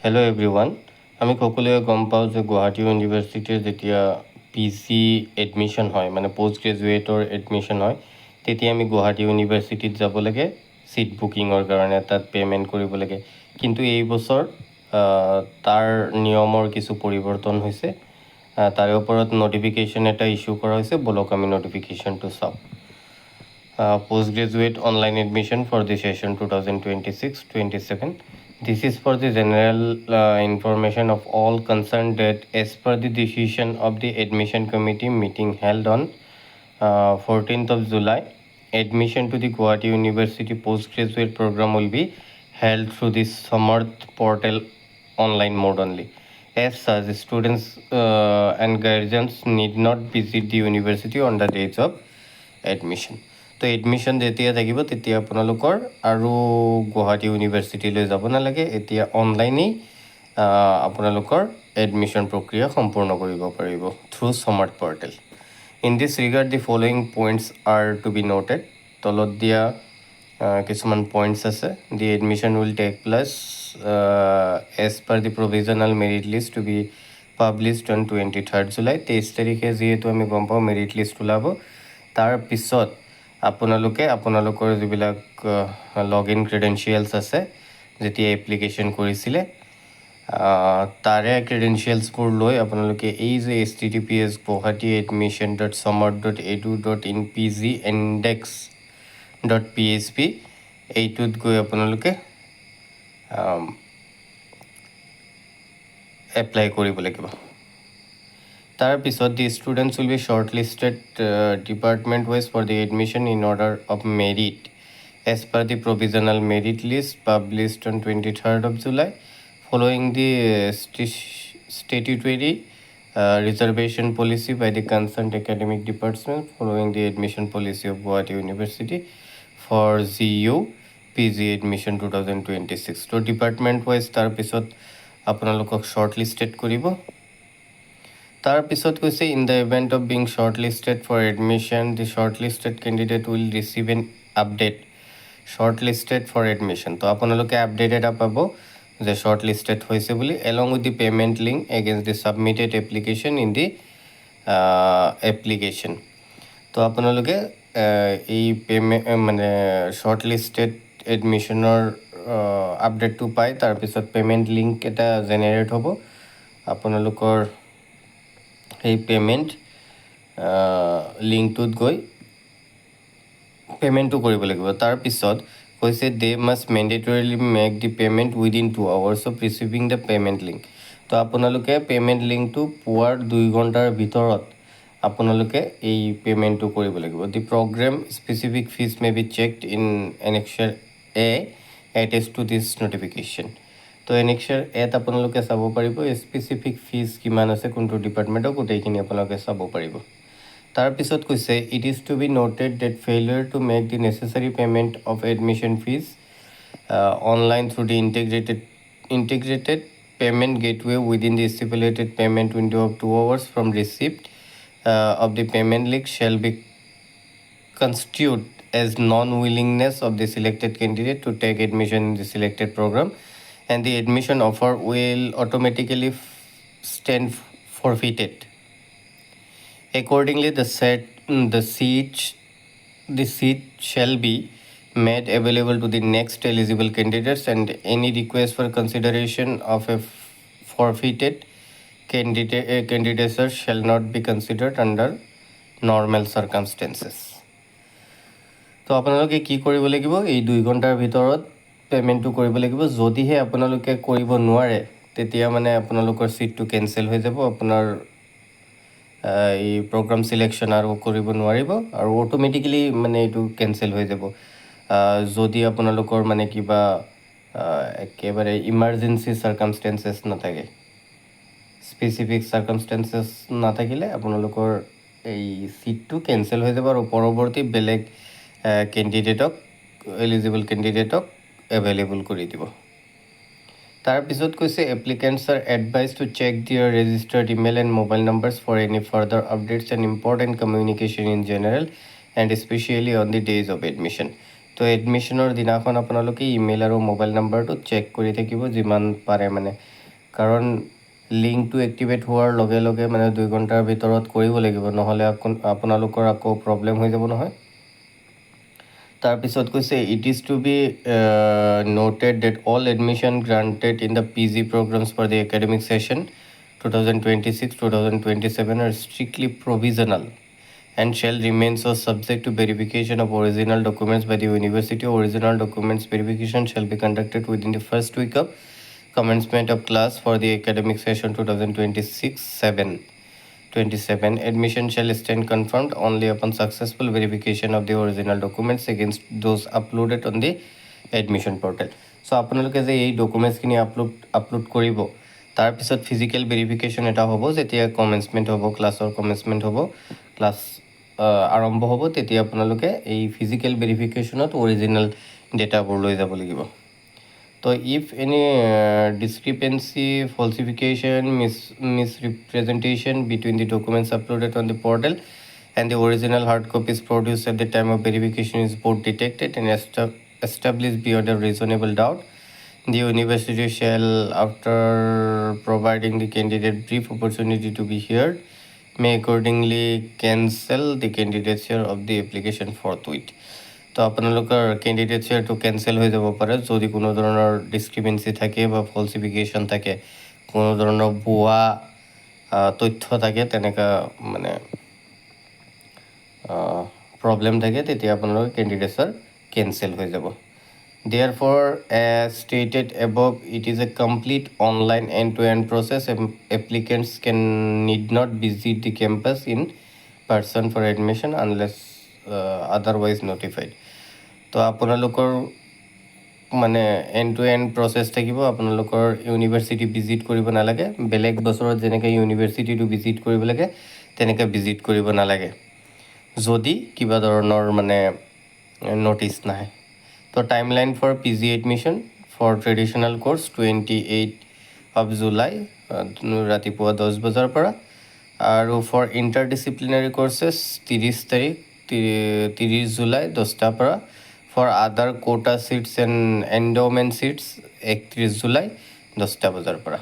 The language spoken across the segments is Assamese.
Hello' everyone. আমি সকলোৱে গম পাওঁ যে গুৱাহাটী ইউনিভাৰ্চিটিৰ যেতিয়া PG এডমিশ্যন হয়, মানে পষ্ট গ্ৰেজুৱেটৰ এডমিশ্যন হয়, তেতিয়া আমি গুৱাহাটী ইউনিভাৰ্চিটিত যাব লাগে ছিট বুকিঙৰ কাৰণে, তাত পে'মেণ্ট কৰিব লাগে। কিন্তু এই বছৰ তাৰ নিয়মৰ কিছু পৰিৱৰ্তন হৈছে। তাৰে ওপৰত নটিফিকেশ্যন এটা ইছ্যু কৰা হৈছে, বলক আমি নটিফিকেশ্যনটো চাওঁ। Post graduate online admission for the session 2026-27. This is for the general information of all concerned that as per the decision of the admission committee meeting held on 14th of July, admission to the Guwahati University postgraduate program will be held through the Samarth portal online mode only. As such, students and guardians need not visit the university on the dates of admission. তো এডমিশ্যন যেতিয়া থাকিব তেতিয়া আপোনালোকৰ আৰু গুৱাহাটী ইউনিভাৰ্চিটিলৈ যাব নালাগে, এতিয়া অনলাইনেই আপোনালোকৰ এডমিশ্যন প্ৰক্ৰিয়া সম্পূৰ্ণ কৰিব পাৰিব through smart portal. In this regard the following points are to be noted. তলত দিয়া কিছুমান পইণ্টছ আছে। The admission will take place as per the provisional merit list to be published on 23rd July. 23 তাৰিখে যিহেতু আমি গম পাওঁ মেৰিট লিষ্ট ওলাব, তাৰ পিছত আপোনালোকৰ যিবিলাক লগ ইন ক্ৰেডেঞ্চিয়েলছ আছে, যেতিয়া এপ্লিকেশ্যন কৰিছিলে তাৰে ক্ৰেডেঞ্চিয়েলছবোৰ লৈ আপোনালোকে এই যে https guwahati.samart.edu.in/pg-index.php এইটোত গৈ আপোনালোকে এপ্লাই কৰিব লাগিব। তাৰপিছত the students will be shortlisted department wise for the admission in order of merit as per the provisional merit list published on 23rd of July following the statutory reservation policy by the concerned academic department following the admission policy of Guwahati University for GU PG admission 2026. তো ডিপাৰ্টমেণ্ট ৱাইজ তাৰপিছত আপোনালোকক শ্বৰ্ট লিষ্টেড কৰিব। তাৰপিছত কৈছে in the event of being shortlisted for admission the shortlisted candidate will receive an update shortlisted for admission. তো আপোনালোকে আপডেট এটা পাব যে শ্বৰ্ট লিষ্টেড হৈছে বুলি, along with the payment link against the submitted application in the application. তো আপোনালোকে এই মানে শ্বৰ্ট লিষ্টেড এডমিশ্যনৰ আপডেটটো পায়। তাৰপিছত পে'মেণ্ট লিংক এটা জেনেৰেট হ'ব। আপোনালোকৰ সেই পে'মেণ্ট লিংকটোত গৈ পে'মেণ্টটো কৰিব লাগিব। তাৰপিছত কৈছে they must mandatorily make the payment within 2 hours of receiving the payment link. তো আপোনালোকে পে'মেণ্ট লিংকটো পোৱাৰ 2 ঘণ্টাৰ ভিতৰত আপোনালোকে এই পে'মেণ্টটো কৰিব লাগিব। The program specific fees may be checked in annexure A attach to this notification. তো এনেক্সাৰ এত আপোনালোকে চাব পাৰিব স্পেচিফিক ফিজ কিমান আছে কোনটো ডিপাৰ্টমেণ্টৰ, গোটেইখিনি আপোনালোকে চাব পাৰিব। তাৰপিছত কৈছে it is to be noted that failure to make the necessary payment of admission fees online through the integrated payment gateway within the stipulated payment window of 2 hours from receipt of the payment link shall be constituted as non-willingness of the selected candidate to take admission in the selected program, and the admission offer will automatically stand forfeited. Accordingly, the seat shall be made available to the next eligible candidates, and any request for consideration of a forfeited candidature shall not be considered under normal circumstances. তো আপোনালোকে কি কৰিব লাগিব, এই 2 ঘণ্টাৰ ভিতৰত পে'মেণ্টটো কৰিব লাগিব। যদিহে আপোনালোকে কৰিব নোৱাৰে তেতিয়া মানে আপোনালোকৰ ছিটটো কেঞ্চেল হৈ যাব, আপোনাৰ এই প্ৰগ্ৰাম চিলেকশ্যন আৰু কৰিব নোৱাৰিব আৰু অট'মেটিকেলি মানে এইটো কেঞ্চেল হৈ যাব। যদি আপোনালোকৰ মানে কিবা একেবাৰে ইমাৰ্জেঞ্চি চাৰ্কামষ্টেঞ্চেছ নাথাকে, স্পেচিফিক চাৰ্কামষ্টেঞ্চেছ নাথাকিলে আপোনালোকৰ এই ছিটটো কেঞ্চেল হৈ যাব আৰু পৰৱৰ্তী বেলেগ এলিজিবল কেণ্ডিডেটক এভেইলেবল কৰি দিব। তাৰপিছত কৈছে applicants are advised to check their registered email and mobile numbers for any further updates and important communication in general and especially on the days of admission. তো এডমিশ্যনৰ দিনাখন আপোনালোকে ইমেইল আৰু মোবাইল নাম্বাৰটো চেক কৰি থাকিব, যিমান পাৰে মানে কাৰণ লিংকটো এক্টিভেট হোৱাৰ লগে লগে মানে 2 ঘণ্টাৰ ভিতৰত কৰিব লাগিব, নহ'লে আপোনালোকৰ আকৌ প্ৰব্লেম হৈ যাব নহয়। তাৰপিছত কৈছে it is to be noted that all admission granted in the PG programmes for the academic session 2026-2027 are strictly provisional and shall remain so subject to verification of original documents by the university. Original documents verification shall be conducted within the first week of commencement of class for the academic session 2026-27. Admission shall stand confirmed only upon successful verification of the original documents against those uploaded on the admission portal. So আপোনালোকে যে এই ডকুমেণ্টছখিনি আপলোড কৰিব, তাৰপিছত ফিজিকেল ভেৰিফিকেশ্যন এটা হ'ব। যেতিয়া কমেন্সমেণ্ট হ'ব, ক্লাছৰ কমেন্সমেণ্ট হ'ব, ক্লাছ আৰম্ভ হ'ব, তেতিয়া আপোনালোকে এই ফিজিকেল ভেৰিফিকেশ্যনত অৰিজিনেল ডেটাবোৰ লৈ যাব লাগিব। তো if any discrepancy, falsification, misrepresentation between the documents uploaded on the portal and the original hard copies produced at the time of verification is both detected and established beyond a reasonable doubt, the university shall, after providing the candidate brief opportunity to be heard, may accordingly cancel the candidature of the application forthwith. তো আপোনালোকৰ কেণ্ডিডেটছটো কেঞ্চেল হৈ যাব পাৰে যদি কোনো ধৰণৰ ডিছক্ৰিপেঞ্চি থাকে বা ফলচিফিকেশ্যন থাকে, কোনো ধৰণৰ ভুৱা তথ্য থাকে, তেনেকুৱা মানে প্ৰব্লেম থাকে, তেতিয়া আপোনালোকৰ কেণ্ডিডেটছৰ কেঞ্চেল হৈ যাব। Therefore, as stated above, it is a complete online end-to-end process. Applicants need not visit the campus in person for admission unless otherwise notified. তো আপোনালোকৰ মানে এণ্ড টু এণ্ড প্ৰচেছ থাকিব। আপোনালোকৰ ইউনিভাৰ্চিটি ভিজিট কৰিব নালাগে। বেলেগ বছৰত যেনেকৈ ইউনিভাৰ্চিটিটো ভিজিট কৰিব লাগে তেনেকৈ ভিজিট কৰিব নালাগে যদি কিবা ধৰণৰ মানে ন'টিছ নাহে। তো timeline for PG admission for traditional course 28 July ৰাতিপুৱা 10 বজাৰ পৰা, আৰু ফৰ ইণ্টাৰডিচিপ্লিনাৰী কোৰ্চেছ 30 জুলাই 10টাৰ পৰা, for other quota seats and endowment seats 31 July 10টা বজাৰ পৰা।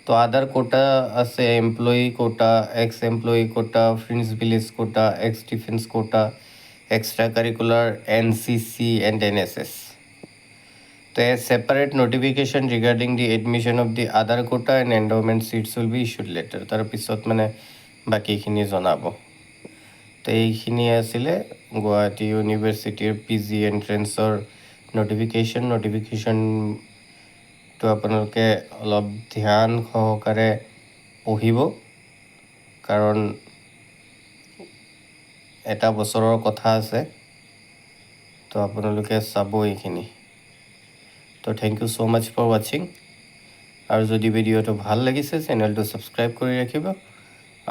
তো আদাৰ কোটা আছে employee quota, ex employee quota, friends village quota, ex defence quota, extra curricular, NCC and NSS. So a separate notification regarding the admission of the other quota and endowment seats will be issued later. তাৰ পিছত মানে বাকীখিনি জনাব। তো এইখিনি আছিলে গুৱাহাটী ইউনিভাৰ্চিটিৰ PG এণ্ট্ৰেঞ্চৰ নটিফিকেশ্যনটো আপোনালোকে অলপ ধ্যান সহকাৰে পঢ়িব, কাৰণ এটা বছৰৰ কথা আছে। তো আপোনালোকে চাব এইখিনি। তো thank you so' much for ৱাচিং। আৰু যদি ভিডিঅ'টো ভাল লাগিছে চেনেলটো ছাবস্ক্ৰাইব কৰি ৰাখিব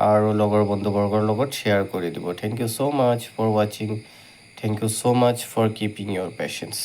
আৰু লগৰ বন্ধুবৰ্গৰ লগত শ্বেয়াৰ কৰি দিব। Thank you so' much for ৱাচিং। Thank you so' much for keeping your পেচেঞ্চ।